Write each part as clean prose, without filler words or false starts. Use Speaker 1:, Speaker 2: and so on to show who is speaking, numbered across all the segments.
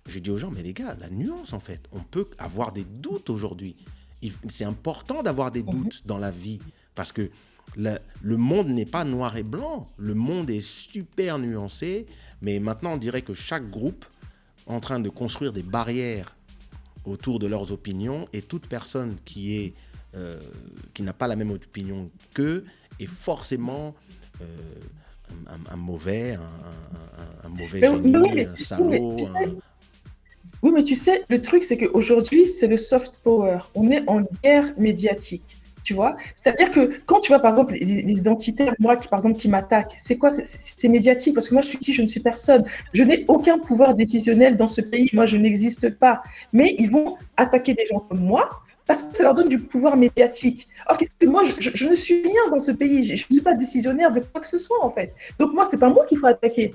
Speaker 1: Je dis aux gens, mais les gars, la nuance en fait, on peut avoir des doutes aujourd'hui. C'est important d'avoir des
Speaker 2: Mhm.
Speaker 1: doutes dans la vie parce que le monde n'est pas noir et blanc, le monde est super nuancé, mais maintenant on dirait que chaque groupe est en train de construire des barrières autour de leurs opinions et toute personne qui n'a pas la même opinion qu'eux est forcément euh, un mauvais, un mauvais
Speaker 2: Mais oui,
Speaker 1: génie, un salaud.
Speaker 2: tu sais, oui, mais tu sais, le truc, c'est qu'aujourd'hui, c'est le soft power. On est en guerre médiatique, tu vois. C'est-à-dire que quand tu vois, par exemple, les identitaires, moi, par exemple, qui m'attaquent, c'est quoi? C'est médiatique, parce que moi, je suis qui? Je ne suis personne. Je n'ai aucun pouvoir décisionnel dans ce pays. Moi, je n'existe pas. Mais ils vont attaquer des gens comme moi parce que ça leur donne du pouvoir médiatique. Or, qu'est-ce que moi, je ne suis rien dans ce pays. Je ne suis pas décisionnaire de quoi que ce soit, en fait. Donc, moi, c'est pas moi qu'il faut attaquer,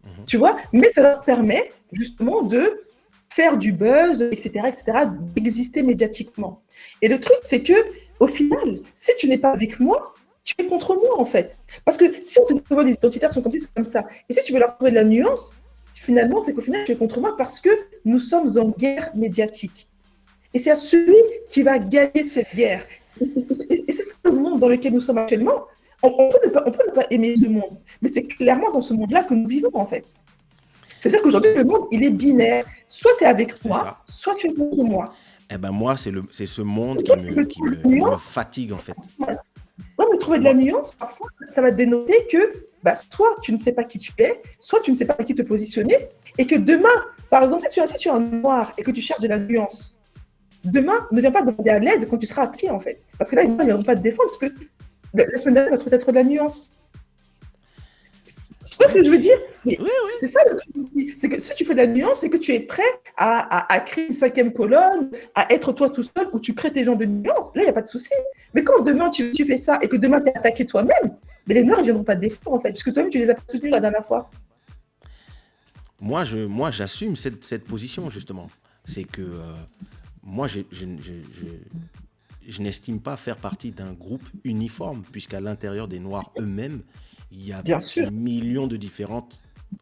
Speaker 1: Mhm.
Speaker 2: tu vois. Mais ça leur permet, justement, de faire du buzz, etc., d'exister médiatiquement. Et le truc, c'est que, au final, si tu n'es pas avec moi, tu es contre moi, en fait. Parce que si on te dit que les identitaires sont comme ci, c'est comme ça, et si tu veux leur trouver de la nuance, finalement, c'est qu'au final, tu es contre moi parce que nous sommes en guerre médiatique. Et c'est à celui qui va gagner cette guerre. Et c'est ça le monde dans lequel nous sommes actuellement. On peut ne pas aimer ce monde, mais c'est clairement dans ce monde-là que nous vivons, en fait. C'est-à-dire qu'aujourd'hui, le monde, il est binaire. Soit tu es avec
Speaker 1: C'est
Speaker 2: moi,
Speaker 1: ça.
Speaker 2: soit tu es contre moi.
Speaker 1: Eh ben moi, c'est ce monde
Speaker 2: Le truc, c'est que trouver de la
Speaker 1: qui me
Speaker 2: nuance,
Speaker 1: fatigue en fait.
Speaker 2: ouais, mais trouver de la
Speaker 1: Moi,
Speaker 2: nuance, parfois, ça va dénoter que bah, soit tu ne sais pas qui tu es, soit tu ne sais pas à qui te positionner, et que demain, par exemple, si tu es un noir et que tu cherches de la nuance, demain, ne viens pas demander à l'aide quand tu seras appelé, en fait. Parce que là, ils ne viendront pas te défendre, parce que la semaine dernière, ça serait peut-être de la nuance. Tu vois ce
Speaker 1: ouais,
Speaker 2: que je veux dire? Mais
Speaker 1: oui, oui.
Speaker 2: c'est ça le truc. C'est que si tu fais de la nuance, c'est que tu es prêt à créer une cinquième colonne, à être toi tout seul, où tu crées tes gens de nuance. Là, il n'y a pas de souci. Mais quand demain tu fais ça et que demain tu es attaqué toi-même, mais les Noirs ne viendront pas te défendre en fait, puisque toi-même tu les as pas soutenus la dernière fois.
Speaker 1: Moi, j'assume cette position justement. C'est que moi, je n'estime pas faire partie d'un groupe uniforme, puisqu'à l'intérieur des Noirs eux-mêmes, il y a
Speaker 2: Bien
Speaker 1: des
Speaker 2: sûr.
Speaker 1: millions de différentes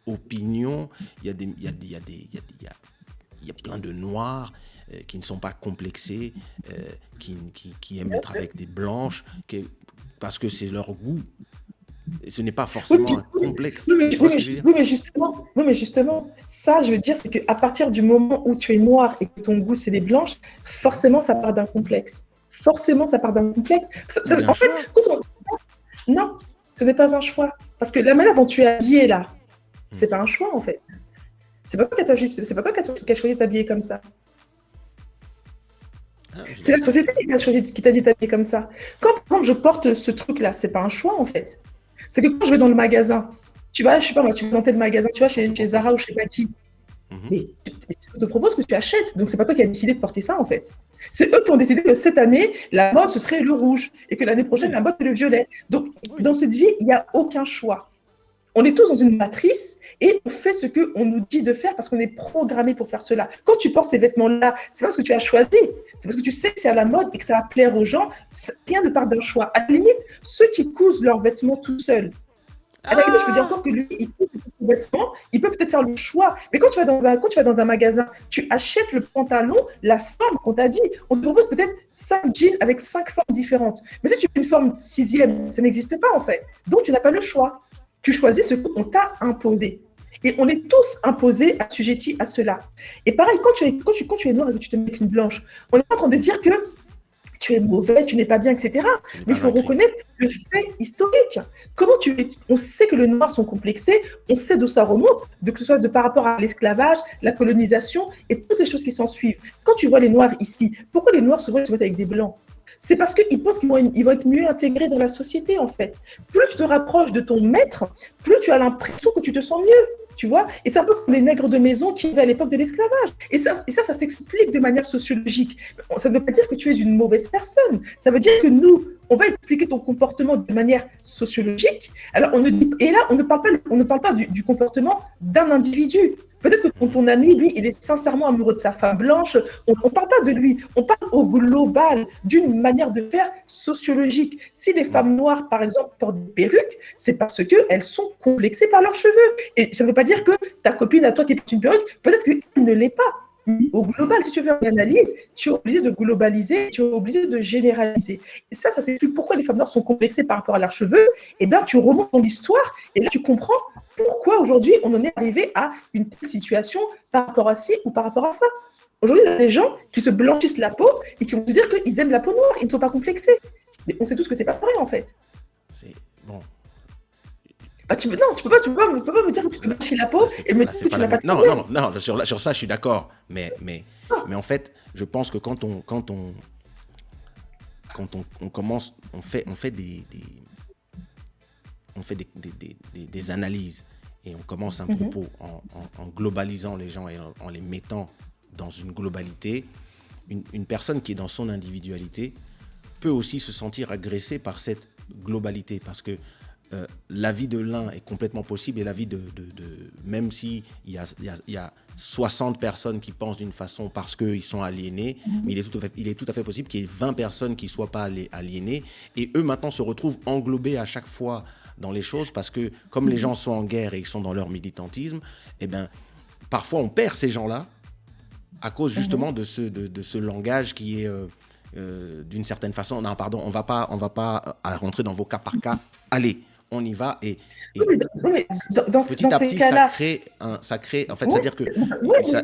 Speaker 1: opinions. Il y a des, il y a des, il y a des, il y a des- il y a plein de Noirs qui ne sont pas complexés, qui aiment être avec des blanches, parce que c'est leur goût. Et ce n'est pas
Speaker 2: Oui,
Speaker 1: forcément un complexe.
Speaker 2: oui, mais,
Speaker 1: Tu vois ce que je veux dire?
Speaker 2: oui, mais justement, ça, je veux dire, c'est qu'à partir du moment où tu es noir et que ton goût, c'est les blanches,
Speaker 1: Mhm.
Speaker 2: forcément, ça part d'un complexe. Forcément, ça part d'un complexe.
Speaker 1: Ou d'un
Speaker 2: En fait,
Speaker 1: choix.
Speaker 2: quand on dit ça, non, ce n'est pas un choix. Parce que la manière dont tu es habillé là, c'est
Speaker 1: Mhm.
Speaker 2: pas un choix, en fait. C'est pas toi qui as choisi, c'est pas toi qui as choisi de t'habiller comme ça.
Speaker 1: Ah,
Speaker 2: C'est la société qui t'a choisi, qui t'a dit de t'habiller comme ça. Quand, par exemple, je porte ce truc-là, c'est pas un choix, en fait. C'est que quand je vais dans le magasin, tu vas, je sais pas moi, tu vas dans tel magasin, tu vas chez Zara ou chez Pati,
Speaker 1: Mhm.
Speaker 2: mais on te propose que tu achètes. Donc, c'est pas toi qui as décidé de porter ça, en fait. C'est eux qui ont décidé que cette année, la mode, ce serait le rouge et que l'année prochaine,
Speaker 1: Oui,
Speaker 2: la mode, c'est le violet. Donc,
Speaker 1: oui.
Speaker 2: dans cette vie, il n'y a aucun choix. On est tous dans une matrice et on fait ce qu'on nous dit de faire parce qu'on est programmé pour faire cela. Quand tu portes ces vêtements-là, c'est parce que tu as choisi, c'est parce que tu sais que c'est à la mode et que ça va plaire aux gens. Rien ne part d'un choix. À la limite, ceux qui cousent leurs vêtements tout seuls, à la limite, je peux dire
Speaker 1: Ah!
Speaker 2: encore que lui, il coûte le vêtement, il peut peut-être faire le choix. Mais quand tu vas dans un magasin, tu achètes le pantalon, la forme qu'on t'a dit. On te propose peut-être 5 jeans avec 5 formes différentes. Mais si tu fais une forme sixième, ça n'existe pas en fait. Donc tu n'as pas le choix. Tu choisis ce qu'on t'a imposé. Et on est tous imposés, assujettis à cela. Et pareil, quand tu es noir et que tu te mets avec une blanche, on n'est pas en train de dire que tu es mauvais, tu n'es pas bien, etc.
Speaker 1: Tu n'es
Speaker 2: Mais il
Speaker 1: pas
Speaker 2: faut
Speaker 1: un crime.
Speaker 2: reconnaître le fait historique. On sait que les Noirs sont complexés, on sait d'où ça remonte, que ce soit par rapport à l'esclavage, la colonisation et toutes les choses qui s'en suivent. Quand tu vois les Noirs ici, pourquoi les Noirs souvent ils se mettent avec des Blancs? C'est parce qu'ils pensent ils vont être mieux intégrés dans la société, en fait. Plus tu te rapproches de ton maître, plus tu as l'impression que tu te sens mieux. Tu vois. Et c'est un peu comme les nègres de maison qui vivaient à l'époque de l'esclavage. Ça s'explique de manière sociologique. Ça ne veut pas dire que tu es une mauvaise personne. Ça veut dire que nous, on va expliquer ton comportement de manière sociologique. Alors, et là, on ne parle pas du comportement d'un individu. Peut-être que
Speaker 1: Mhm.
Speaker 2: ton ami, lui, il est sincèrement amoureux de sa femme blanche. On ne parle pas de lui. On parle au global, d'une manière de faire sociologique. Si les
Speaker 1: Mhm.
Speaker 2: femmes noires, par exemple, portent des perruques, c'est parce qu'elles sont complexées par leurs cheveux. Et ça ne veut pas dire que tu es une mauvaise personne. Ça veut dire que dire que ta copine à toi qui porte une perruque, peut-être qu'elle ne l'est pas. Au global, si tu fais une analyse, tu es obligé de globaliser, tu es obligé de généraliser. Et ça s'explique pourquoi les femmes noires sont complexées par rapport à leurs cheveux. Et bien, tu remontes dans l'histoire et là, tu comprends pourquoi aujourd'hui on en est arrivé à une telle situation par rapport à ci ou par rapport à ça. Aujourd'hui, il y a des gens qui se blanchissent la peau et qui vont te dire qu'ils aiment la peau noire, ils ne sont pas complexés. Mais on sait tous que c'est pas vrai en fait.
Speaker 1: C'est bon.
Speaker 2: Bah, tu peux pas me dire que tu te blanchis la peau et me dire que tu n'as pas de problème.
Speaker 1: Non, sur ça, je suis d'accord. Mais en fait, je pense que quand on commence, on fait des analyses et on commence un propos en globalisant les gens et en les mettant dans une globalité, une personne qui est dans son individualité peut aussi se sentir agressée par cette globalité parce que la vie de l'un est complètement possible et la vie de même si il y a 60 personnes qui pensent d'une façon parce qu'ils sont aliénés, mais il est tout à fait possible qu'il y ait 20 personnes qui ne soient pas aliénées et eux maintenant se retrouvent englobés à chaque fois dans les choses parce que comme les gens sont en guerre et ils sont dans leur militantisme, eh ben, parfois on perd ces gens-là à cause justement de ce langage qui est d'une certaine façon, non pardon, on va pas rentrer dans vos cas par cas, allez, on y va et petit à petit ça crée en fait, c'est-à-dire que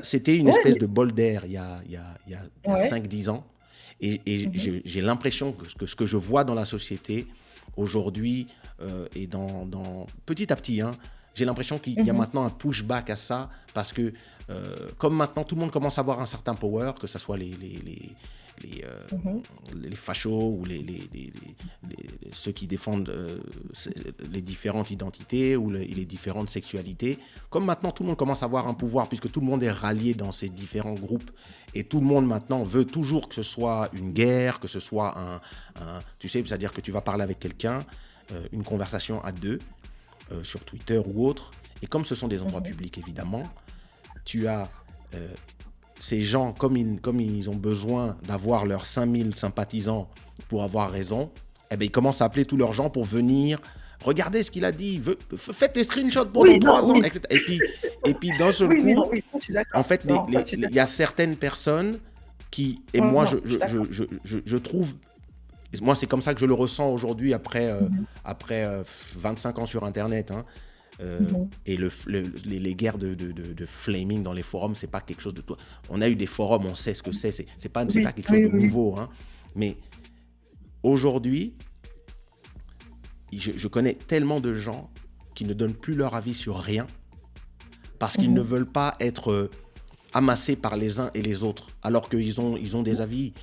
Speaker 1: c'était une espèce de bol d'air il y a 5-10 ans et j'ai l'impression que ce que je vois dans la société aujourd'hui et dans petit à petit, j'ai l'impression qu'il y a maintenant un pushback à ça parce que comme maintenant tout le monde commence à avoir un certain power, que ce soit les fachos ou ceux qui défendent les différentes identités ou les différentes sexualités. Comme maintenant, tout le monde commence à avoir un pouvoir puisque tout le monde est rallié dans ces différents groupes et tout le monde maintenant veut toujours que ce soit une guerre, que ce soit tu sais, c'est-à-dire que tu vas parler avec quelqu'un, une conversation à deux sur Twitter ou autre. Et comme ce sont des endroits publics, évidemment, tu as... ces gens, comme ils ont besoin d'avoir leurs 5000 sympathisants pour avoir raison, eh bien, ils commencent à appeler tous leurs gens pour venir. Regardez ce qu'il a dit, faites les screenshots pour dans 3 ans, etc. Et puis d'un seul coup, en fait, il y a certaines personnes qui... Et moi, je trouve... Moi, c'est comme ça que je le ressens aujourd'hui après 25 ans sur Internet, et les guerres de flaming dans les forums, c'est pas quelque chose de toi. On a eu des forums, on sait ce que c'est pas quelque chose de nouveau, mais aujourd'hui, je connais tellement de gens qui ne donnent plus leur avis sur rien parce qu'ils ne veulent pas être amassés par les uns et les autres, alors qu'ils ont des avis.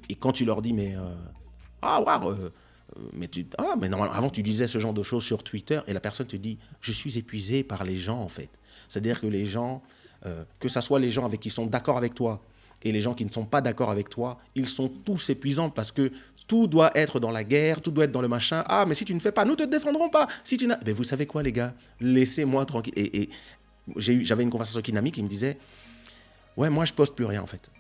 Speaker 1: Et quand tu leur dis mais mais normalement, avant tu disais ce genre de choses sur Twitter et la personne te dit je suis épuisé par les gens en fait. C'est-à-dire que les gens, que ça soit les gens avec qui sont d'accord avec toi et les gens qui ne sont pas d'accord avec toi, ils sont tous épuisants parce que tout doit être dans la guerre, tout doit être dans le machin. Ah mais si tu ne fais pas, nous te défendrons pas. Si tu n'as... Mais vous savez quoi les gars, laissez-moi tranquille. Et j'avais une conversation avec une amie qui me disait ouais moi je poste plus rien en fait.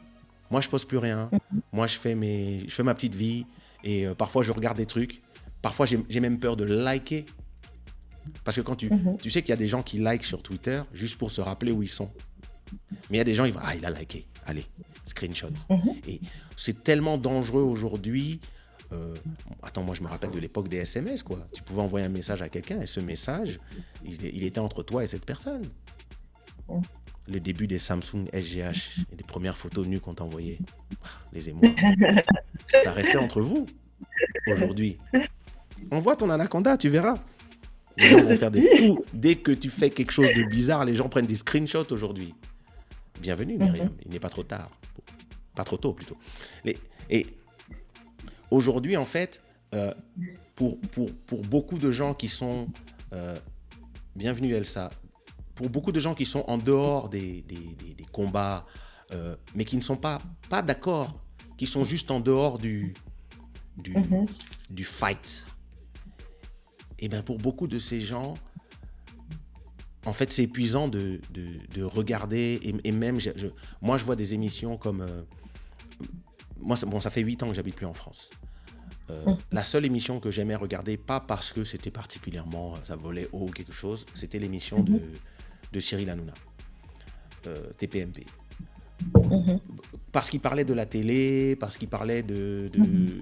Speaker 1: Moi, je poste plus rien. Moi, je fais ma petite vie. Et parfois, je regarde des trucs. Parfois, j'ai même peur de liker. Parce que quand tu sais qu'il y a des gens qui likent sur Twitter juste pour se rappeler où ils sont. Mais il y a des gens, il a liké. Allez, screenshot. Et c'est tellement dangereux aujourd'hui. Attends, moi, je me rappelle de l'époque des SMS, quoi. Tu pouvais envoyer un message à quelqu'un et ce message, il était entre toi et cette personne. Le début des Samsung SGH et des premières photos nues qu'on t'envoyait, les émois, ça restait entre vous. Aujourd'hui, envoie ton anaconda, tu verras. Les gens vont faire tout. Dès que tu fais quelque chose de bizarre, les gens prennent des screenshots aujourd'hui. Bienvenue, Myriam. Il n'est pas trop tard. Pas trop tôt, plutôt. Et aujourd'hui, en fait, pour beaucoup de gens qui sont... bienvenue, Elsa. Pour beaucoup de gens qui sont en dehors des combats, mais qui ne sont pas d'accord, qui sont juste en dehors du fight, et bien pour beaucoup de ces gens, en fait, c'est épuisant de regarder, et même, moi, je vois des émissions comme... ça fait 8 ans que j'habite plus en France. La seule émission que j'aimais regarder, pas parce que c'était particulièrement, ça volait haut ou quelque chose, c'était l'émission de Cyril Hanouna, TPMP. Parce qu'il parlait de la télé, parce qu'il parlait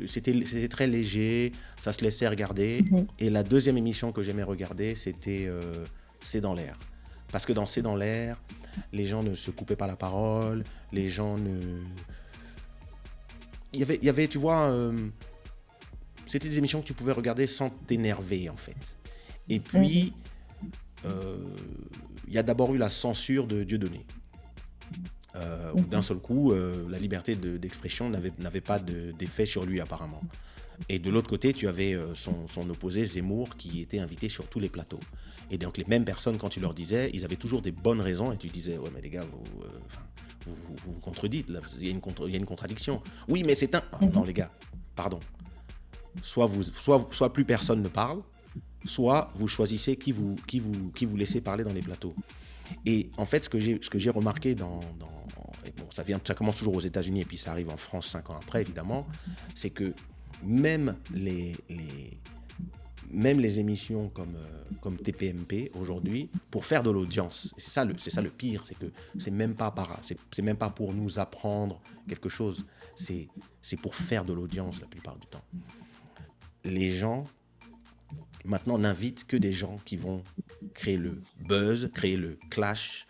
Speaker 1: c'était très léger, ça se laissait regarder. Et la deuxième émission que j'aimais regarder, c'était C'est dans l'air. Parce que dans C'est dans l'air, les gens ne se coupaient pas la parole, les gens ne... Il y avait, tu vois, c'était des émissions que tu pouvais regarder sans t'énerver, en fait. Et puis, il y a d'abord eu la censure de Dieudonné. Où d'un seul coup, la liberté d'expression n'avait pas d'effet sur lui, apparemment. Et de l'autre côté, tu avais son opposé, Zemmour, qui était invité sur tous les plateaux. Et donc, les mêmes personnes, quand tu leur disais, ils avaient toujours des bonnes raisons, et tu disais, ouais, mais les gars, vous contredite, là, il y a une contradiction. Oui, mais c'est un... Non, les gars, pardon. Soit plus personne ne parle, soit vous choisissez qui vous laissez parler dans les plateaux. Et en fait, ce que j'ai remarqué ça commence toujours aux États-Unis et puis ça arrive en France 5 ans après, évidemment, c'est que même les émissions comme TPMP aujourd'hui, pour faire de l'audience, c'est ça le pire, c'est que c'est même pas pour nous apprendre quelque chose, c'est pour faire de l'audience la plupart du temps. Les gens maintenant n'invitent que des gens qui vont créer le buzz, créer le clash,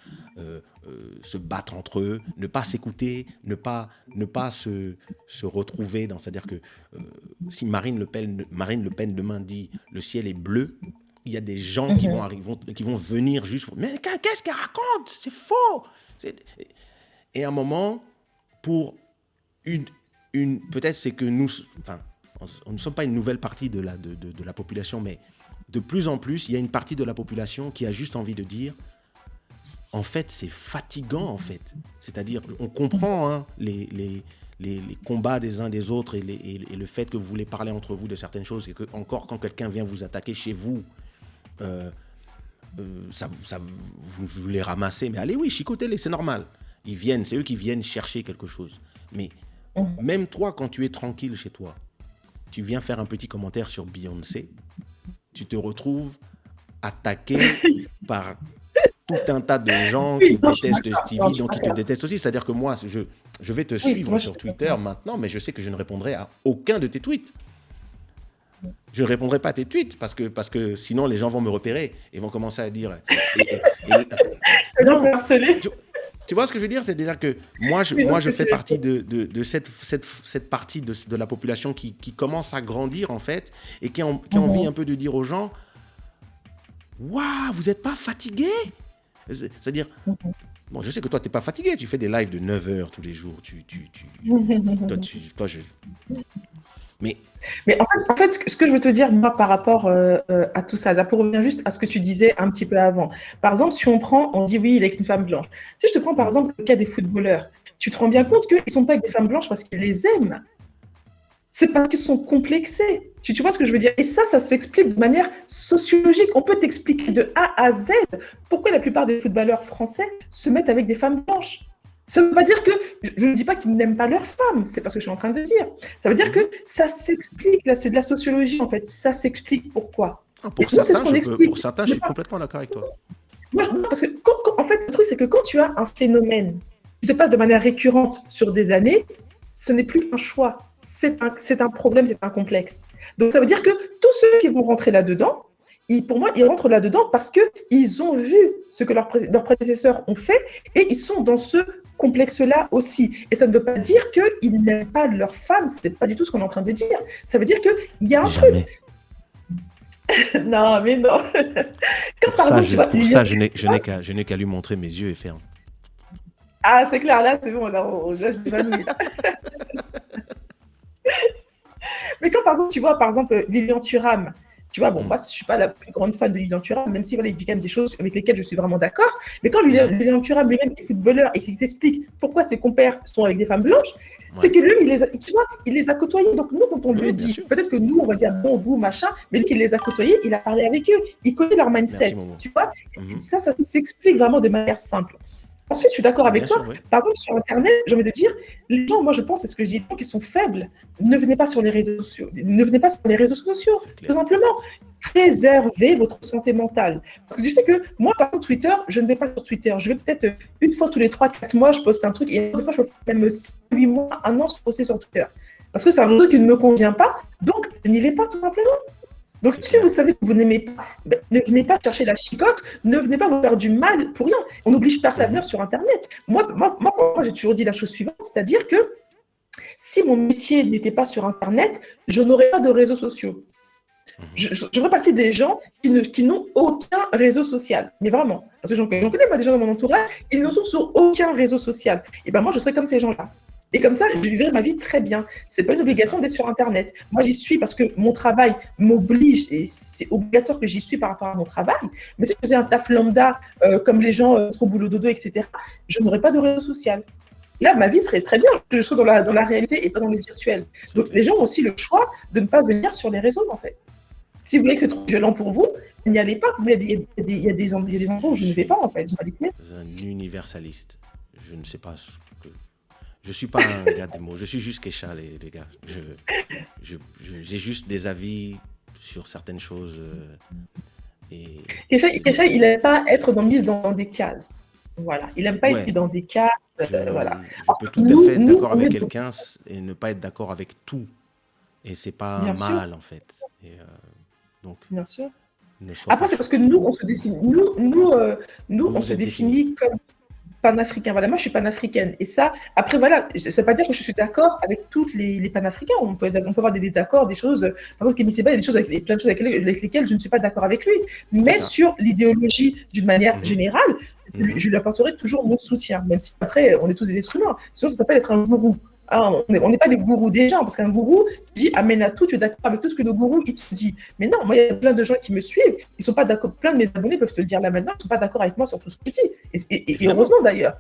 Speaker 1: se battre entre eux, ne pas s'écouter, ne pas se retrouver dans... C'est-à-dire que si Marine Le Pen demain dit « le ciel est bleu », il y a des gens qui vont venir juste pour... « Mais qu'est-ce qu'elle raconte? C'est faux !» Et à un moment, pour peut-être c'est que nous... Enfin, nous ne sommes pas une nouvelle partie de la population, mais de plus en plus, il y a une partie de la population qui a juste envie de dire en fait, c'est fatigant, en fait. C'est-à-dire, on comprend les combats des uns des autres et le fait que vous voulez parler entre vous de certaines choses et que, encore, quand quelqu'un vient vous attaquer chez vous, vous les ramassez. Mais allez, oui, chicotez-les, c'est normal. C'est eux qui viennent chercher quelque chose. Mais même toi, quand tu es tranquille chez toi, tu viens faire un petit commentaire sur Beyoncé, tu te retrouves attaqué par tout un tas de gens qui détestent Stevie, donc qui te détestent aussi. C'est-à-dire que moi, je vais te suivre sur Twitter maintenant, mais je sais que je ne répondrai à aucun de tes tweets. Je ne répondrai pas à tes tweets parce que sinon les gens vont me repérer et vont commencer à dire...
Speaker 2: Non, harceler.
Speaker 1: Tu vois ce que je veux dire? C'est-à-dire que moi, je fais partie de cette partie de la population qui commence à grandir, en fait, et qui a envie un peu de dire aux gens « Waouh, vous n'êtes pas fatigué ?» C'est-à-dire, bon, je sais que toi, tu n'es pas fatigué, tu fais des lives de 9 heures tous les jours. Mais
Speaker 2: en fait, ce que je veux te dire, moi, par rapport à tout ça, là, pour revenir juste à ce que tu disais un petit peu avant. Par exemple, si on dit oui, il est avec une femme blanche. Si je te prends, par exemple, le cas des footballeurs, tu te rends bien compte qu'ils ne sont pas avec des femmes blanches parce qu'ils les aiment. C'est parce qu'ils sont complexés. Tu vois ce que je veux dire? Et ça s'explique de manière sociologique. On peut t'expliquer de A à Z pourquoi la plupart des footballeurs français se mettent avec des femmes blanches. Ça ne veut pas dire que, je ne dis pas qu'ils n'aiment pas leurs femmes, c'est pas ce que je suis en train de dire. Ça veut dire que ça s'explique, là c'est de la sociologie en fait, ça s'explique pourquoi.
Speaker 1: Pour certains, je suis complètement d'accord avec toi.
Speaker 2: Moi, parce que en fait, le truc c'est que quand tu as un phénomène qui se passe de manière récurrente sur des années, ce n'est plus un choix, c'est un problème, c'est un complexe. Donc ça veut dire que tous ceux qui vont rentrer là-dedans, pour moi, ils rentrent là-dedans parce qu'ils ont vu ce que leurs prédécesseurs ont fait et ils sont dans ce complexe-là aussi. Et ça ne veut pas dire qu'ils n'aiment pas leur femme, ce n'est pas du tout ce qu'on est en train de dire. Ça veut dire qu'il y a un truc. Non, mais non.
Speaker 1: Pour ça, je n'ai qu'à lui montrer mes yeux et faire...
Speaker 2: Ah, c'est clair, là, c'est bon, là, je m'évanouis. Mais quand, par exemple, tu vois, par exemple, Lilian Thuram, tu vois, bon, moi, je ne suis pas la plus grande fan de Lilian Thuram, même si voilà, il dit quand même des choses avec lesquelles je suis vraiment d'accord. Mais quand Lilian Thuram lui-même est footballeur et qu'il t'explique pourquoi ses compères sont avec des femmes blanches, c'est que lui, il les a côtoyés. Donc nous, quand on lui dit, peut-être que nous, on va dire bon, vous, machin, mais lui, il les a côtoyés, il a parlé avec eux, il connaît leur mindset, tu vois. Et ça s'explique vraiment de manière simple. Ensuite, je suis d'accord
Speaker 1: Mais
Speaker 2: avec
Speaker 1: bien
Speaker 2: toi.
Speaker 1: sûr, oui.
Speaker 2: Par exemple, sur Internet, j'ai envie de dire, les gens, moi je pense, c'est ce que je dis, les gens qui sont faibles, ne venez pas sur les réseaux sociaux. Ne venez pas sur les réseaux sociaux,
Speaker 1: C'est
Speaker 2: tout
Speaker 1: clair.
Speaker 2: simplement. Préservez votre santé mentale. Parce que tu sais que moi, par contre, Twitter, je ne vais pas sur Twitter. Je vais peut-être une fois tous les 3-4 mois, je poste un truc, et des fois, je peux faire même 8 mois, un an sans poster sur Twitter. Parce que c'est un réseau qui ne me convient pas, donc je n'y vais pas tout simplement. Donc,
Speaker 1: C'est
Speaker 2: si
Speaker 1: clair.
Speaker 2: vous savez que vous n'aimez pas, ben, ne venez pas chercher la chicotte, ne venez pas vous faire du mal pour rien. On n'oblige personne à venir sur Internet. Moi, j'ai toujours dit la chose suivante, c'est-à-dire que si mon métier n'était pas sur Internet, je n'aurais pas de réseaux sociaux.
Speaker 1: Mhm.
Speaker 2: Je ferais partie des gens qui n'ont aucun réseau social. Mais vraiment. Parce que j'en connais moi, des gens dans mon entourage, ils ne sont sur aucun réseau social. Et ben moi, je serais comme ces gens-là. Et comme ça, je vivrais ma vie très bien. C'est pas une
Speaker 1: C'est
Speaker 2: obligation
Speaker 1: ça.
Speaker 2: d'être sur Internet. Moi, j'y suis parce que mon travail m'oblige et c'est obligatoire que j'y suis par rapport à mon travail. Mais si je faisais un taf lambda, comme les gens trop boulot dodo, etc., je n'aurais pas de réseau social. Là, ma vie serait très bien. Je serais dans la réalité et pas dans les virtuels.
Speaker 1: C'est
Speaker 2: Donc,
Speaker 1: clair.
Speaker 2: les gens ont aussi le choix de ne pas venir sur les réseaux, en fait. Si vous voyez que c'est trop violent pour vous, n'y allez pas. Il y a des endroits où je ne vais pas, en fait.
Speaker 1: Un universaliste. Je ne sais pas ce que. Je suis pas un gars des mots. Je suis juste Kesha, les gars. J'ai juste des avis sur certaines choses. Et
Speaker 2: Kesha, il n'aime pas être mis dans des cases. Voilà. Il n'aime pas être mis
Speaker 1: ouais,
Speaker 2: dans des cases. Voilà.
Speaker 1: je peux tout à fait être d'accord avec quelqu'un et ne pas être d'accord avec tout. Et c'est pas un
Speaker 2: Bien sûr.
Speaker 1: mal, en fait. Et, donc,
Speaker 2: Bien sûr.
Speaker 1: ne sois
Speaker 2: Après,
Speaker 1: pas
Speaker 2: c'est parce que nous, on se définit, on
Speaker 1: vous
Speaker 2: se
Speaker 1: êtes
Speaker 2: définit comme panafricains. Voilà, moi, je suis panafricaine. Et ça, après, voilà, ça ne veut pas dire que je suis d'accord avec toutes les panafricains. On peut avoir des désaccords, des choses. Par exemple, Kémy Séba, il y a des choses plein de choses avec lesquelles je ne suis pas d'accord avec lui. Mais
Speaker 1: ça.
Speaker 2: sur l'idéologie, d'une manière générale, je lui apporterai toujours mon soutien, même si après, on est tous des êtres humains. Sinon, ça s'appelle être un gourou. Ah, on n'est pas les gourous des gens, parce qu'un gourou, tu dis amène à tout, tu es d'accord avec tout ce que le gourou il te dit. Mais non, moi, il y a plein de gens qui me suivent, ils sont pas d'accord, plein de mes abonnés peuvent te le dire là maintenant, ils sont pas d'accord avec moi sur tout ce que je dis. Et heureusement d'ailleurs.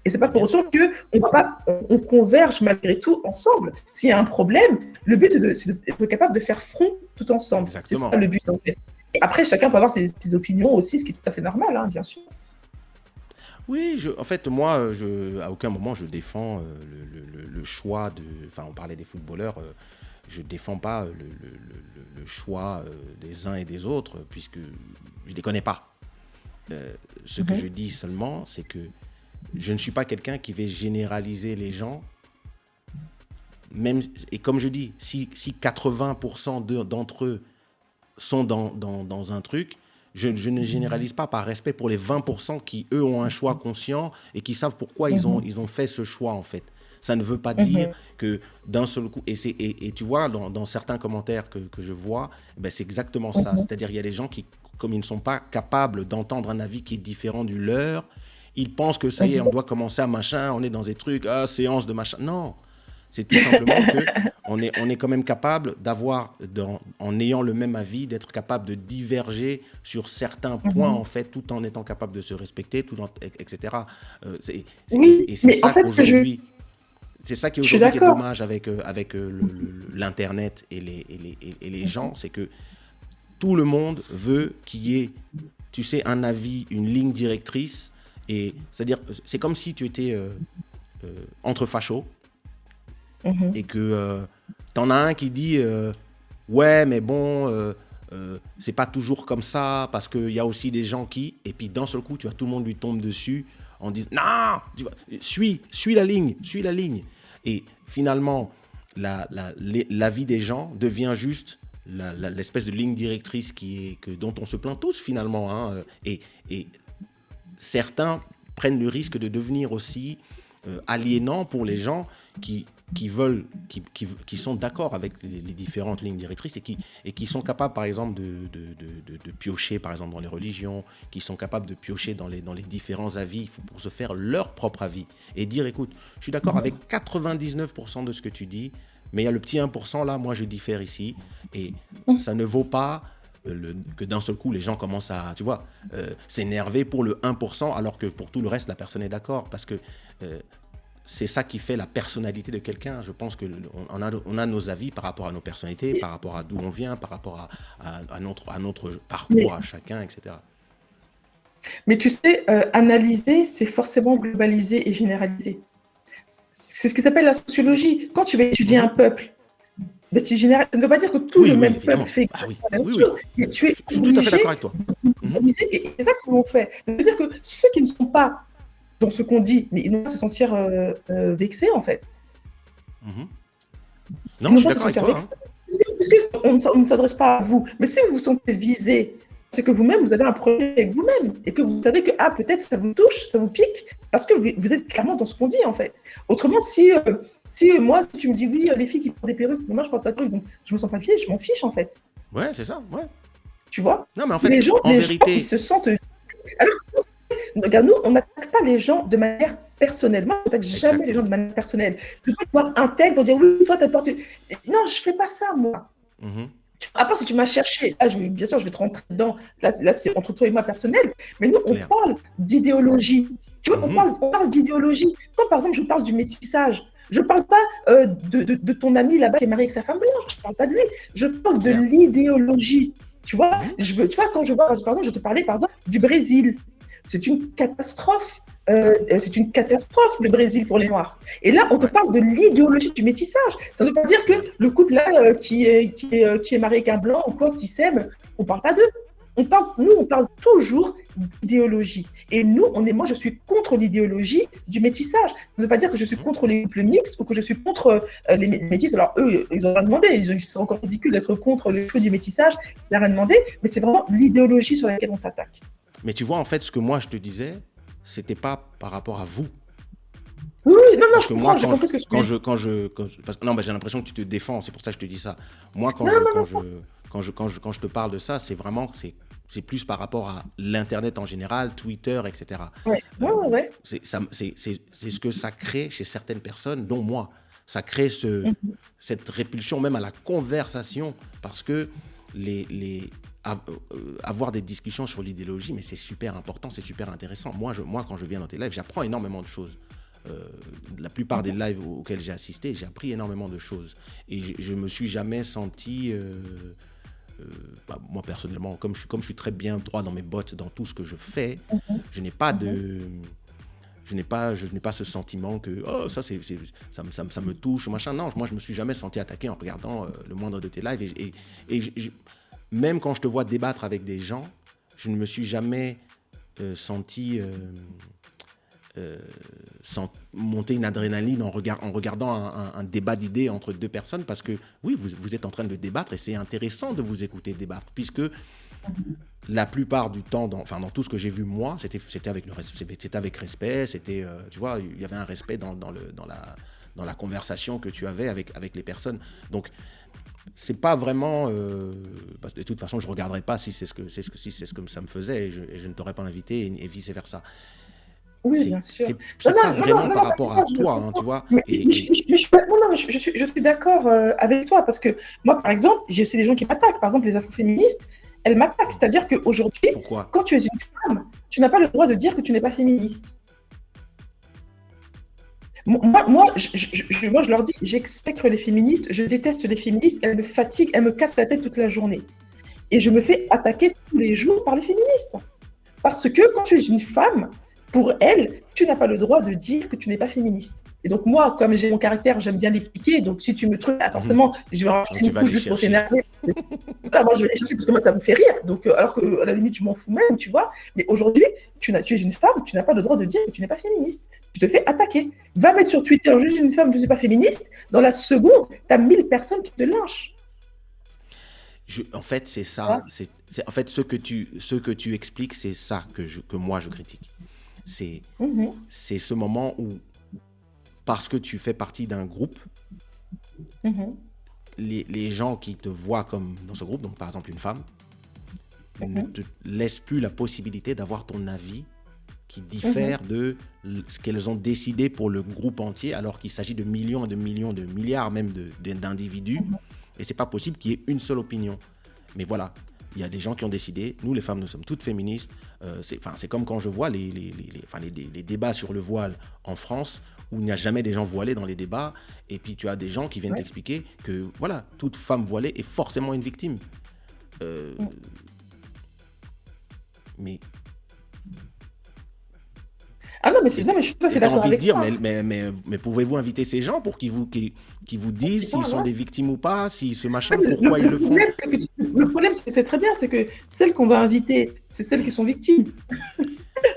Speaker 2: Et c'est pas pour autant qu'on converge malgré tout ensemble. S'il y a un problème, le but c'est d'être capable de faire front tout ensemble.
Speaker 1: Exactement.
Speaker 2: C'est ça le but en fait. Et après, chacun peut avoir ses opinions aussi, ce qui est tout à fait normal, hein, bien sûr.
Speaker 1: Oui, en fait, moi, à aucun moment, je défends le choix de. Enfin, on parlait des footballeurs. Je ne défends pas le choix des uns et des autres, puisque je ne les connais pas. Ce que je dis seulement, c'est que je ne suis pas quelqu'un qui va généraliser les gens. Même, et comme je dis, si 80% d'entre eux sont dans un truc, je ne généralise pas par respect pour les 20% qui, eux, ont un choix conscient et qui savent pourquoi ils ont fait ce choix, en fait. Ça ne veut pas dire que d'un seul coup... Et tu vois, dans certains commentaires que je vois, ben c'est exactement ça. C'est-à-dire il y a des gens qui, comme ils ne sont pas capables d'entendre un avis qui est différent du leur, ils pensent que ça y est, on doit commencer à machin, on est dans des trucs, séance de machin. Non, c'est tout simplement qu'on est quand même capable d'avoir, en ayant le même avis, d'être capable de diverger sur certains points, en fait, tout en étant capable de se respecter, etc. Et c'est ça qu'aujourd'hui... C'est ça qui aujourd'hui est dommage avec l'Internet et les gens, c'est que tout le monde veut qu'il y ait, tu sais, un avis, une ligne directrice. Et c'est-à-dire, c'est comme si tu étais entre fachos et que t'en as un qui dit ouais, mais bon, c'est pas toujours comme ça parce qu'il y a aussi des gens qui. Et puis d'un seul coup, tu vois, tout le monde lui tombe dessus en disant non, suis la ligne, suis la ligne. Et finalement, l'avis des gens devient juste l'espèce de ligne directrice dont on se plaint tous finalement. Hein, et certains prennent le risque de devenir aussi aliénants pour les gens qui sont d'accord avec les différentes lignes directrices et qui sont capables, par exemple, de piocher, par exemple, dans les religions, qui sont capables de piocher dans les différents avis pour se faire leur propre avis et dire, écoute, je suis d'accord avec 99% de ce que tu dis, mais il y a le petit 1% là, moi je diffère ici, et ça ne vaut pas que d'un seul coup les gens commencent à, tu vois, s'énerver pour le 1% alors que pour tout le reste la personne est d'accord, parce que c'est ça qui fait la personnalité de quelqu'un. Je pense qu'on a nos avis par rapport à nos personnalités, par rapport à d'où on vient, par rapport à notre parcours à chacun, etc.
Speaker 2: Mais tu sais, analyser, c'est forcément globaliser et généraliser. C'est ce qui s'appelle la sociologie. Quand tu vas étudier un
Speaker 1: Mhm.
Speaker 2: peuple, ben, ça ne veut pas dire que tout
Speaker 1: Oui,
Speaker 2: le
Speaker 1: oui,
Speaker 2: même peuple
Speaker 1: évidemment.
Speaker 2: fait
Speaker 1: Ah oui,
Speaker 2: exactement la même
Speaker 1: oui, oui.
Speaker 2: chose, mais tu es
Speaker 1: Je suis tout à fait
Speaker 2: obligé
Speaker 1: d'accord avec toi.
Speaker 2: de
Speaker 1: Mhm.
Speaker 2: globaliser, et c'est ça que l'on fait. Ça veut dire que ceux qui ne sont pas dans ce qu'on dit, mais ils n'ont pas à se sentir vexés, en fait.
Speaker 1: Mhm.
Speaker 2: Ils
Speaker 1: Non, je
Speaker 2: n'ont
Speaker 1: suis
Speaker 2: pas à se
Speaker 1: d'accord avec
Speaker 2: sentir
Speaker 1: toi,
Speaker 2: vexés.
Speaker 1: hein.
Speaker 2: Puisqu'on ne s'adresse pas à vous. Mais si vous vous sentez visé, c'est que vous-même, vous avez un problème avec vous-même. Et que vous savez que, ah, peut-être ça vous touche, ça vous pique, parce que vous êtes clairement dans ce qu'on dit, en fait. Autrement, si moi, si tu me dis, oui, les filles qui portent des perruques, moi, je porte pas de perruque, donc je me sens pas visée, je m'en fiche, en fait.
Speaker 1: Ouais, c'est ça, ouais.
Speaker 2: Tu vois?
Speaker 1: Non, mais en fait,
Speaker 2: Les gens,
Speaker 1: en
Speaker 2: ils
Speaker 1: vérité,
Speaker 2: se sentent. Alors, regarde, nous, on n'attaque pas les gens de manière personnelle. Moi, je n'attaque jamais les gens
Speaker 1: exactement.
Speaker 2: de manière personnelle. Je ne peux pas voir un tel pour dire, oui, toi, t'as porté. Non, je fais pas ça, moi.
Speaker 1: Mhm.
Speaker 2: À part si tu m'as cherché, là, bien sûr, je vais te rentrer dedans. Là c'est entre toi et moi personnel. Mais nous, on
Speaker 1: Clair.
Speaker 2: parle d'idéologie. Tu vois,
Speaker 1: Mhm.
Speaker 2: on parle d'idéologie. Quand, par exemple, je parle du métissage, je ne parle pas de ton ami là-bas qui est marié avec sa femme blanche. Je ne parle pas de lui. Je parle de
Speaker 1: Clair.
Speaker 2: l'idéologie. Tu vois,
Speaker 1: Mhm.
Speaker 2: tu vois, quand je vois, par exemple, je te parlais, par exemple, du Brésil. C'est une catastrophe. C'est une catastrophe, le Brésil, pour les Noirs. Et là, on te
Speaker 1: Ouais.
Speaker 2: parle de l'idéologie du métissage. Ça ne veut pas dire que le couple là qui est marié avec un blanc ou quoi, qui s'aime, on ne parle pas d'eux. Nous, on parle toujours d'idéologie. Et nous, moi, je suis contre l'idéologie du métissage. Ça ne veut pas dire que je suis
Speaker 1: Mhm.
Speaker 2: contre les couples mixtes ou que je suis contre les métis. Alors, eux, ils n'ont rien demandé. Ils sont encore ridicules d'être contre le choix du métissage. Ils n'ont rien demandé. Mais c'est vraiment l'idéologie sur laquelle on s'attaque.
Speaker 1: Mais tu vois, en fait, ce que moi je te disais, c'était pas par rapport à vous.
Speaker 2: Oui, oui, non,
Speaker 1: Parce
Speaker 2: je
Speaker 1: que moi,
Speaker 2: comprends, j'ai compris ce que tu veux dire.
Speaker 1: parce que non, bah, j'ai l'impression que tu te défends, c'est pour ça que je te dis ça. Moi,
Speaker 2: Non, non,
Speaker 1: quand je te parle de ça, c'est vraiment, c'est plus par rapport à l'Internet en général, Twitter, etc.
Speaker 2: ouais, ouais,
Speaker 1: Euh,
Speaker 2: ouais, ouais.
Speaker 1: c'est ce que ça crée chez certaines personnes, dont moi. Ça crée
Speaker 2: Mhm,
Speaker 1: cette répulsion même à la conversation, parce que avoir des discussions sur l'idéologie, mais c'est super important, c'est super intéressant. Moi, quand je viens dans tes lives, j'apprends énormément de choses. La plupart des
Speaker 2: mhm,
Speaker 1: lives auxquels j'ai assisté, j'ai appris énormément de choses. Et je me suis jamais senti, moi personnellement, comme je suis très bien droit dans mes bottes, dans tout ce que je fais,
Speaker 2: mhm,
Speaker 1: je n'ai pas
Speaker 2: mhm.
Speaker 1: de... Je n'ai pas ce sentiment que oh, ça me touche, machin. Non, moi, je me suis jamais senti attaqué en regardant le moindre de tes lives. Même quand je te vois débattre avec des gens, je ne me suis jamais senti monter une adrénaline en regardant un débat d'idées entre deux personnes, parce que oui, vous êtes en train de débattre et c'est intéressant de vous écouter débattre, puisque la plupart du temps, dans tout ce que j'ai vu moi, c'était avec respect, tu vois, il y avait un respect dans la conversation que tu avais avec les personnes. Donc, c'est pas vraiment, parce que de toute façon, je regarderais pas si c'est ce que ça me faisait, et je ne t'aurais pas invité, et vice versa.
Speaker 2: Oui,
Speaker 1: C'est
Speaker 2: bien sûr.
Speaker 1: c'est
Speaker 2: Non,
Speaker 1: c'est
Speaker 2: non,
Speaker 1: pas
Speaker 2: non, non,
Speaker 1: vraiment
Speaker 2: non,
Speaker 1: par
Speaker 2: non,
Speaker 1: rapport à
Speaker 2: non, je
Speaker 1: toi, hein, tu
Speaker 2: comprends.
Speaker 1: vois.
Speaker 2: Mais non, non, mais je suis d'accord avec toi parce que moi, par exemple, j'ai aussi des gens qui m'attaquent. Par exemple, les afroféministes, elles m'attaquent. C'est-à-dire qu'aujourd'hui,
Speaker 1: Pourquoi?
Speaker 2: quand tu es une femme, tu n'as pas le droit de dire que tu n'es pas féministe. Moi, je leur dis, j'exècre les féministes, je déteste les féministes, elles me fatiguent, elles me cassent la tête toute la journée. Et je me fais attaquer tous les jours par les féministes. Parce que quand tu es une femme, pour elles, tu n'as pas le droit de dire que tu n'es pas féministe. Et donc moi, comme j'ai mon caractère, j'aime bien les piquer. Donc si tu me trucs, forcément, je vais
Speaker 1: Donc
Speaker 2: rajouter
Speaker 1: tu
Speaker 2: une
Speaker 1: vas
Speaker 2: couche
Speaker 1: les
Speaker 2: juste pour
Speaker 1: chercher.
Speaker 2: t'énerver. Voilà, moi, je vais les chercher parce que moi, ça me fait rire. Donc, alors qu'à la limite, je m'en fous même, tu vois. Mais aujourd'hui, tu es une femme, tu n'as pas le droit de dire que tu n'es pas féministe. Tu te fais attaquer. Va mettre sur Twitter, juste une femme, je ne suis pas féministe. Dans la seconde, tu as 1000 personnes qui te lynchent.
Speaker 1: En fait, c'est
Speaker 2: Tu vois.
Speaker 1: ça. En fait, ce que tu expliques, c'est ça que moi je critique. C'est,
Speaker 2: Mhm,
Speaker 1: c'est ce moment où, parce que tu fais partie d'un groupe,
Speaker 2: mhm,
Speaker 1: les gens qui te voient comme dans ce groupe, donc par exemple une femme, ne
Speaker 2: mhm,
Speaker 1: te laissent plus la possibilité d'avoir ton avis qui
Speaker 2: mhm,
Speaker 1: diffère de ce qu'elles ont décidé pour le groupe entier, alors qu'il s'agit de millions et de millions, de milliards même d'individus.
Speaker 2: mhm.
Speaker 1: Et c'est pas possible qu'il y ait une seule opinion. Mais voilà, il y a des gens qui ont décidé, nous les femmes, nous sommes toutes féministes. C'est comme quand je vois les débats sur le voile en France, où il n'y a jamais des gens voilés dans les débats, et puis tu as des gens qui viennent
Speaker 2: Ouais.
Speaker 1: t'expliquer que voilà, toute femme voilée est forcément une victime. Euh,
Speaker 2: Mm.
Speaker 1: mais
Speaker 2: Ah non,
Speaker 1: Et
Speaker 2: non, mais je suis tout à fait
Speaker 1: tu as
Speaker 2: d'accord
Speaker 1: envie de
Speaker 2: avec
Speaker 1: dire,
Speaker 2: toi.
Speaker 1: mais pouvez-vous inviter ces gens pour qu'ils vous disent
Speaker 2: Putain,
Speaker 1: s'ils sont
Speaker 2: ouais.
Speaker 1: des victimes ou pas, s'ils se
Speaker 2: En
Speaker 1: machin,
Speaker 2: fait,
Speaker 1: pourquoi ils le font?
Speaker 2: le problème, c'est que c'est très bien, c'est que celles qu'on va inviter, c'est celles qui sont victimes.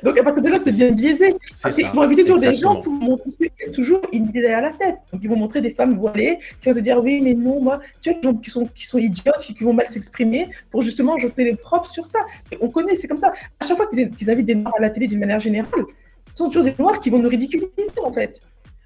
Speaker 2: Donc à partir de là, c'est
Speaker 1: C'est
Speaker 2: bien biaisé.
Speaker 1: c'est
Speaker 2: Parce qu'ils
Speaker 1: ça,
Speaker 2: vont inviter toujours des gens
Speaker 1: exactement.
Speaker 2: pour montrer qu'il y a toujours une idée derrière la tête. Donc ils vont montrer des femmes voilées qui vont te dire oui, mais non, moi, tu vois, des gens qui sont idiotes, qui vont mal s'exprimer pour justement jeter les propres sur ça. Et on connaît, c'est comme ça. À chaque fois qu'ils invitent des noirs à la télé d'une manière générale, ce sont toujours des noirs qui vont nous ridiculiser en fait.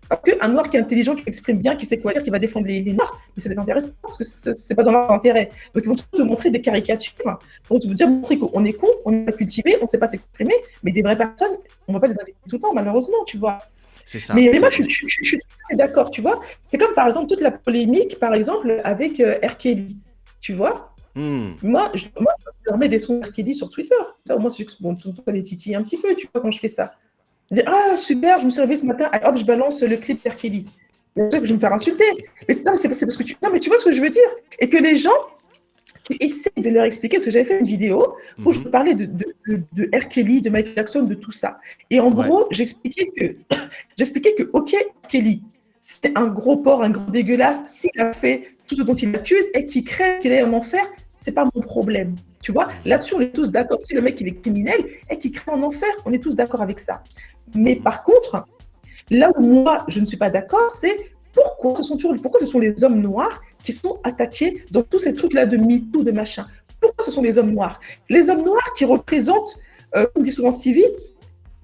Speaker 2: Parce qu'un noir qui est intelligent, qui s'exprime bien, qui sait quoi dire, qui va défendre les noirs, mais ça ne les intéresse pas parce que c'est pas dans leur intérêt. Donc ils vont toujours te montrer des caricatures pour te dire montrer qu'on est con, on n'est pas cultivé, on ne sait pas s'exprimer, mais des vraies personnes, on ne va pas les inviter tout le temps, malheureusement, tu vois.
Speaker 1: C'est ça.
Speaker 2: Mais moi, je suis tout à fait d'accord, tu vois. C'est comme par exemple toute la polémique, par exemple, avec R. Kelly, tu vois.
Speaker 1: Hmm.
Speaker 2: Moi, je remets des sons de R. Kelly sur Twitter. Ça, au moins, bon, ça les titille un petit peu, tu vois, quand je fais ça. Je dis, ah, super, je me suis réveillée ce matin, hop, je balance le clip d'R. Kelly. C'est sûr que je vais me faire insulter. Mais non, c'est parce que non, mais tu vois ce que je veux dire. Et que les gens, tu essaies de leur expliquer, parce que j'avais fait une vidéo où je parlais de R. Kelly, de Michael Jackson, de tout ça. Et en
Speaker 1: Ouais.
Speaker 2: gros, j'expliquais que, ok, Kelly, c'est un gros porc, un gros dégueulasse. S'il a fait tout ce dont il accuse et qu'il crée qu'il est en enfer, c'est pas mon problème. Tu vois, là-dessus, on est tous d'accord. Si le mec, il est criminel et qu'il crée en enfer, on est tous d'accord avec ça. Mais par contre, là où moi, je ne suis pas d'accord, c'est pourquoi ce sont les hommes noirs qui sont attaqués dans tous ces trucs-là de MeToo, de machin. Pourquoi ce sont les hommes noirs? Les hommes noirs qui représentent, comme dit souvent Stevie,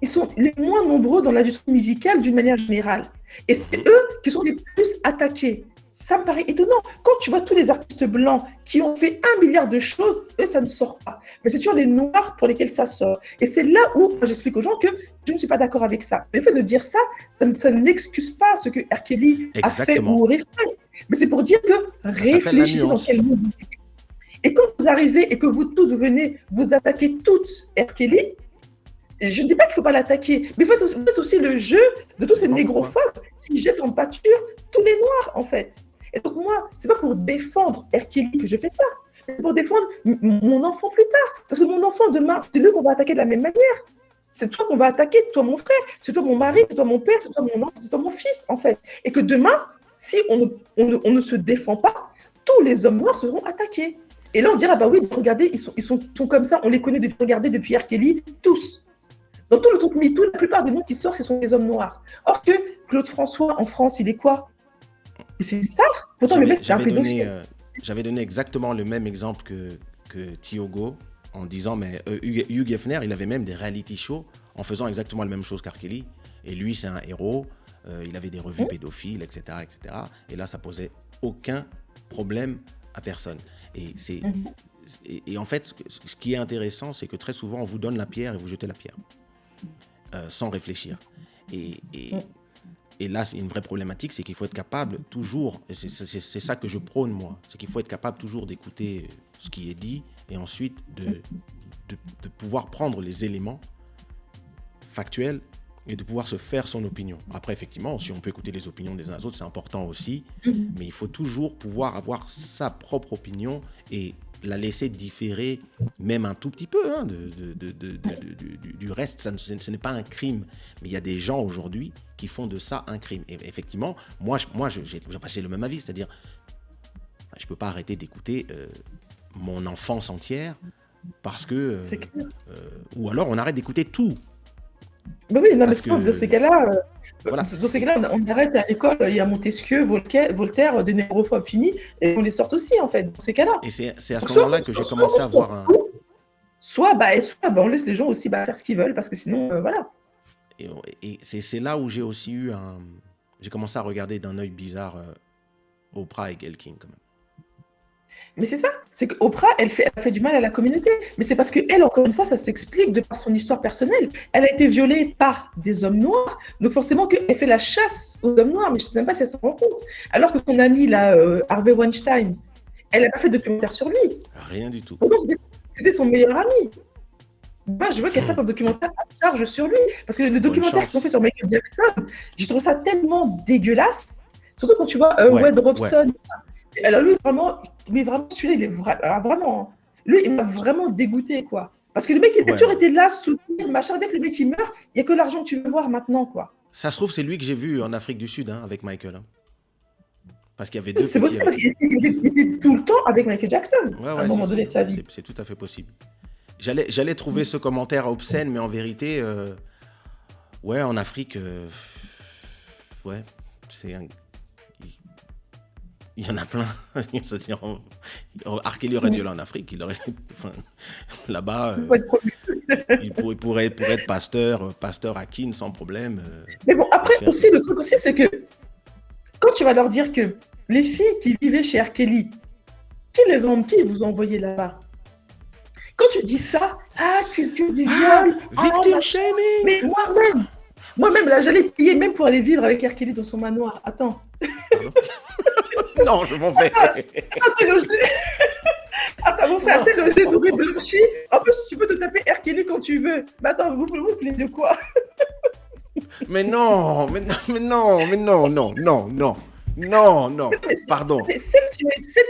Speaker 2: ils sont les moins nombreux dans l'industrie musicale d'une manière générale. Et c'est eux qui sont les plus attaqués. Ça me paraît étonnant. Quand tu vois tous les artistes blancs qui ont fait 1 milliard de choses, eux, ça ne sort pas. Mais c'est toujours les noirs pour lesquels ça sort. Et c'est là où j'explique aux gens que je ne suis pas d'accord avec ça. Le fait de dire ça, ça n'excuse pas ce que R. Kelly a fait ou aurait fait. Mais c'est pour dire que
Speaker 1: Ça s'appelle la
Speaker 2: réfléchissez dans
Speaker 1: nuance.
Speaker 2: quel monde vous vivez. Et quand vous arrivez et que vous tous venez vous attaquer toutes R. Kelly, je ne dis pas qu'il ne faut pas l'attaquer, mais faites aussi le jeu de tous ces négrophobes qui jettent en pâture tous les noirs, en fait. Et donc moi, ce n'est pas pour défendre R. Kelly que je fais ça, c'est pour défendre mon enfant plus tard. Parce que mon enfant, demain, c'est lui qu'on va attaquer de la même manière. C'est toi qu'on va attaquer, toi mon frère, c'est toi mon mari, c'est toi mon père, c'est toi mon enfant, c'est toi mon fils, en fait. Et que demain, si on ne se défend pas, tous les hommes noirs seront attaqués. Et là, on dira, bah oui, regardez, ils sont comme ça, on les connaît depuis R. Kelly, tous. Dans tout le truc MeToo, la plupart des noms qui sortent, ce sont des hommes noirs. Or que Claude François, en France, il est quoi? C'est une star. Pourtant, le mec, c'est un pédophile.
Speaker 1: J'avais donné exactement le même exemple que Tiogo, en disant, mais Hugh Hefner, il avait même des reality shows en faisant exactement la même chose qu'R. Kelly. Et lui, c'est un héros. Il avait des revues pédophiles, etc., etc. Et là, ça posait aucun problème à personne. Et en fait, ce qui est intéressant, c'est que très souvent, on vous donne la pierre et vous jetez la pierre. Sans réfléchir. Et là, c'est une vraie problématique, c'est qu'il faut être capable toujours, et c'est ça que je prône moi, c'est qu'il faut être capable toujours d'écouter ce qui est dit et ensuite de pouvoir prendre les éléments factuels et de pouvoir se faire son opinion. Après, effectivement, si on peut écouter les opinions des uns des autres, c'est important aussi, mais il faut toujours pouvoir avoir sa propre opinion et la laisser différer même un tout petit peu du reste. Ce n'est pas un crime, mais il y a des gens aujourd'hui qui font de ça un crime. Et effectivement, moi j'ai le même avis, c'est-à-dire je ne peux pas arrêter d'écouter mon enfance entière parce que... ou alors on arrête d'écouter tout.
Speaker 2: Bah oui, non, mais
Speaker 1: Parce que-
Speaker 2: dans ces cas-là,
Speaker 1: Voilà.
Speaker 2: dans ces cas-là, on arrête à l'école, il y a Montesquieu, Voltaire, des négrophobes finis, et on les sort aussi, en fait, dans ces cas-là.
Speaker 1: Et c'est à ce
Speaker 2: Soit-
Speaker 1: moment-là que j'ai
Speaker 2: soit-
Speaker 1: commencé à
Speaker 2: soit-
Speaker 1: voir un...
Speaker 2: Soit, on laisse les gens aussi faire ce qu'ils veulent, parce que sinon, voilà.
Speaker 1: Et c'est là où j'ai aussi eu un... J'ai commencé à regarder d'un œil bizarre Oprah et Gayle King quand même.
Speaker 2: Mais c'est ça, c'est qu'Oprah, elle fait du mal à la communauté. Mais c'est parce qu'elle, encore une fois, ça s'explique de par son histoire personnelle. Elle a été violée par des hommes noirs, donc forcément qu'elle fait la chasse aux hommes noirs, mais je ne sais même pas si elle s'en rend compte. Alors que son ami, là, Harvey Weinstein, elle n'a pas fait de documentaire sur lui.
Speaker 1: Rien du tout.
Speaker 2: Pourtant, c'était son meilleur ami. Moi, je veux qu'elle fasse un documentaire à charge sur lui. Parce que le documentaire
Speaker 1: chance.
Speaker 2: qu'ils ont fait sur Michael Jackson, je trouve ça tellement dégueulasse. Surtout quand tu vois Wade Robson. Alors lui, vraiment celui-là, il est vraiment... Lui, il m'a vraiment dégoûté, quoi. Parce que le mec, il a
Speaker 1: Ouais,
Speaker 2: toujours
Speaker 1: ouais.
Speaker 2: été là, soutenir, machin. Dès que le mec, il meurt, il n'y a que l'argent que tu veux voir maintenant, quoi.
Speaker 1: Ça se trouve, c'est lui que j'ai vu en Afrique du Sud, hein, avec Michael, hein. Parce qu'il y avait deux
Speaker 2: C'est
Speaker 1: petits
Speaker 2: possible parce
Speaker 1: avec
Speaker 2: qu'il
Speaker 1: lui.
Speaker 2: était tout le temps avec Michael Jackson,
Speaker 1: Ouais,
Speaker 2: à un
Speaker 1: ouais, si,
Speaker 2: moment donné
Speaker 1: si.
Speaker 2: de sa vie.
Speaker 1: C'est tout à fait possible. J'allais trouver ce commentaire obscène, mais en vérité, ouais, en Afrique, ouais, c'est un- il y en a plein. C'est-à-dire, R. Kelly aurait dû aller en Afrique. Il aurait, enfin, là-bas,
Speaker 2: Il faut être promu.
Speaker 1: il pourrait être pasteur à Keene sans problème.
Speaker 2: Mais bon, après
Speaker 1: faire-
Speaker 2: aussi, le truc aussi, c'est que quand tu vas leur dire que les filles qui vivaient chez R. Kelly, qui vous ont envoyé là-bas? Quand tu dis ça, culture du viol,
Speaker 1: Victim
Speaker 2: machin.
Speaker 1: shaming.
Speaker 2: Mais moi-même, là, j'allais payer même pour aller vivre avec R. Kelly dans son manoir. Attends,
Speaker 1: Non, je m'en vais.
Speaker 2: t'es logé. Attends, mon frère, t'es logé, nourri, blanchi. En plus, tu peux te taper R. Kelly quand tu veux. Mais attends, vous plaignez de quoi?
Speaker 1: Mais non, mais non, non. Pardon.
Speaker 2: Mais celles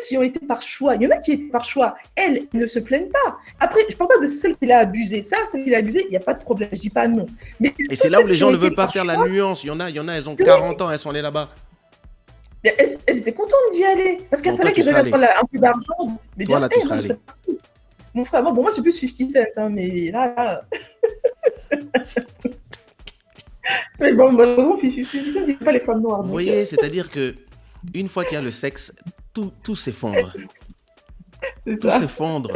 Speaker 2: qui ont été par choix, il y en a qui étaient par choix, elles ne se plaignent pas. Après, je ne parle pas de celles qui l'a abusé. Ça, celle qui l'a abusé, il n'y a pas de problème, je ne dis pas non. Mais
Speaker 1: Et c'est là où les gens ne veulent pas faire la nuance. Il y en a, elles ont 40 ans, elles sont allées là-bas.
Speaker 2: Elles étaient contentes d'y aller. Parce qu'elles
Speaker 1: Bon,
Speaker 2: savaient
Speaker 1: toi, tu
Speaker 2: qu'elles allaient
Speaker 1: serais
Speaker 2: prendre un peu d'argent. Mais
Speaker 1: Toi,
Speaker 2: bien,
Speaker 1: là, tu
Speaker 2: hey,
Speaker 1: serais
Speaker 2: moi, je
Speaker 1: allé.
Speaker 2: serais partie. Mon frère, moi, pour moi, c'est plus 50 Cent. Hein, mais là... Mais bon, malheureusement, 50 Cent, il n'y a pas les femmes noires.
Speaker 1: Vous
Speaker 2: Donc,
Speaker 1: voyez, c'est-à-dire que une fois qu'il y a le sexe, tout s'effondre.
Speaker 2: c'est
Speaker 1: Tout
Speaker 2: ça.
Speaker 1: s'effondre.